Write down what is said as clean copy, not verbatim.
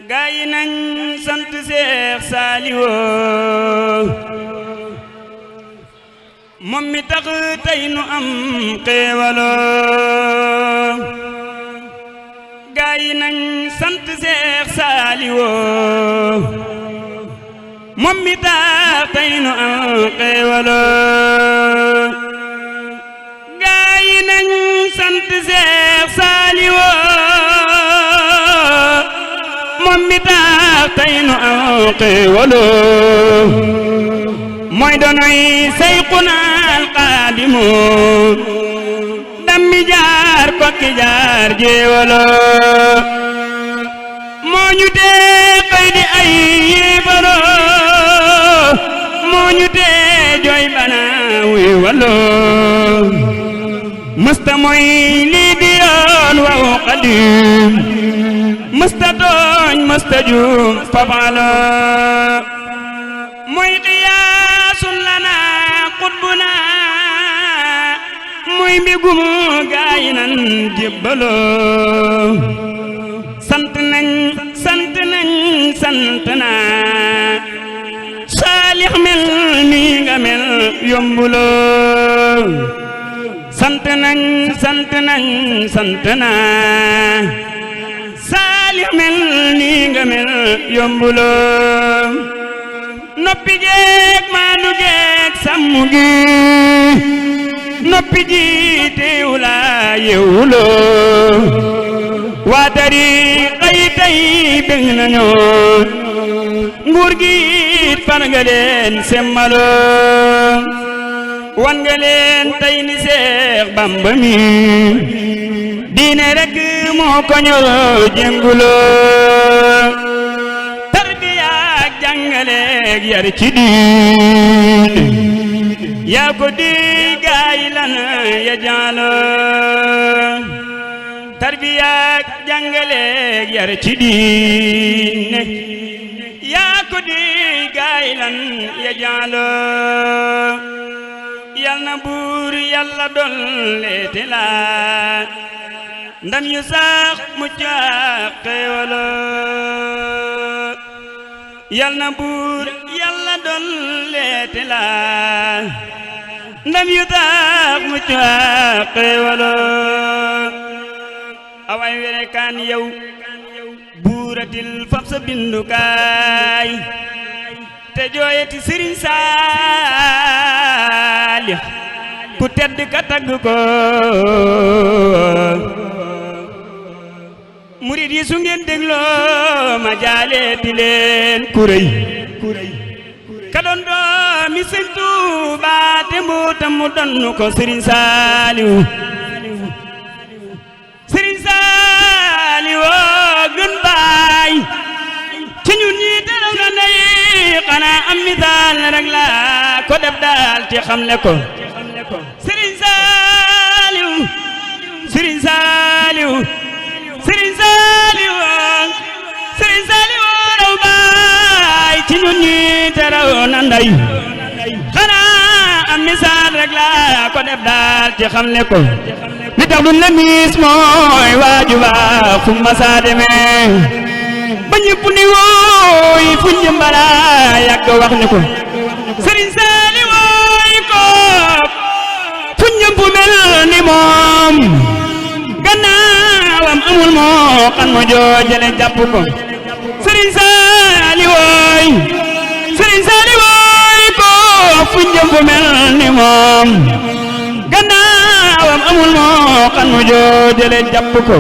gaay nañ sant Seex Saaliwu moom mi tax tey nu am xéewaloo gaay nañ sant Seex Saaliwu moom mi tax tey nu am xéewaloo gaay nañ sant Seex Saaliwu moom mi tax tey nu am xéewaloo mooy doonoy Seyxuna Alxaadimu dammi jaar kokki jaar jéewaloo moo ñu tee xëy di ay yéebaloo moo ñu tee jooy bana wéewaloo mësta mooy lii di yoon waw Xaadim mësta tooñ mësta juum fafala mooy qiyaasun lana qutbuna mooy mbégum gaay nan jébbaloo sant nañ sant nañ sant naa Saalix mel nii nga mel yombuloo sant nañ sant nañ sant naa Saalix mel nii nga mel yombuloo noppi geek maandu geek sàmm gi noppi ji teewula yewuloo waa tariixa yi tey bëgg nañu nguur gi far nga leen semmaloo wan nga leen tey ni Seex Bamba mi diine rek moo ko ñor jénguloo tarbiya ak jàngaleek yar ci diine yaa ko di gaay lan ya jaaloo tarbiya ak jàngaleek yar ci diine yaa ko di gaay lan ya jaaloo yal na buur Yàlla dolleete la ndam yu sax mucc ak xéewaloo yal na buur Yàlla dolleete la ndam yu sax mucc ak xéewaloo away wele kaan yow buuratil fab sa bindukaay te jooyeti Sëriñ Saalix ku tedd ka tagg ko murid yi su ngeen dégloo ma jaaleeti leen kuréy ka doon doomi Sëñ Tuubaa te mbootam mu donnu ko Sëriñ Saaliw Sëriñ Saaliw gën baay ci ñun ñi daraw na ndey xanaa am misaal rek la ko def daal ci xamle ko Sëriñ Saaliw Sëriñ Saaliw Sëriñ Saaliw Sëriñ Saaliw raw baay ci ñun ñi daraw na ndey xanaa am misaal rek la ko def daal ci xamle ko li tax duñ la miis mooy waaju baax fu ma saa demee ba ñëpp ni wooy fu njëmbala yàgg wax ni ko Sëriñ Saaliw wooy ko fu ñëpp mel ni moom gannaawam amul moo kan mo joojale jàpp ko Sëriñ Saaliw wooy Sëriñ Saaliw wooy ko fu ñëpp mel ni moom gannaawam amul moo kan mo joojale jàpp ko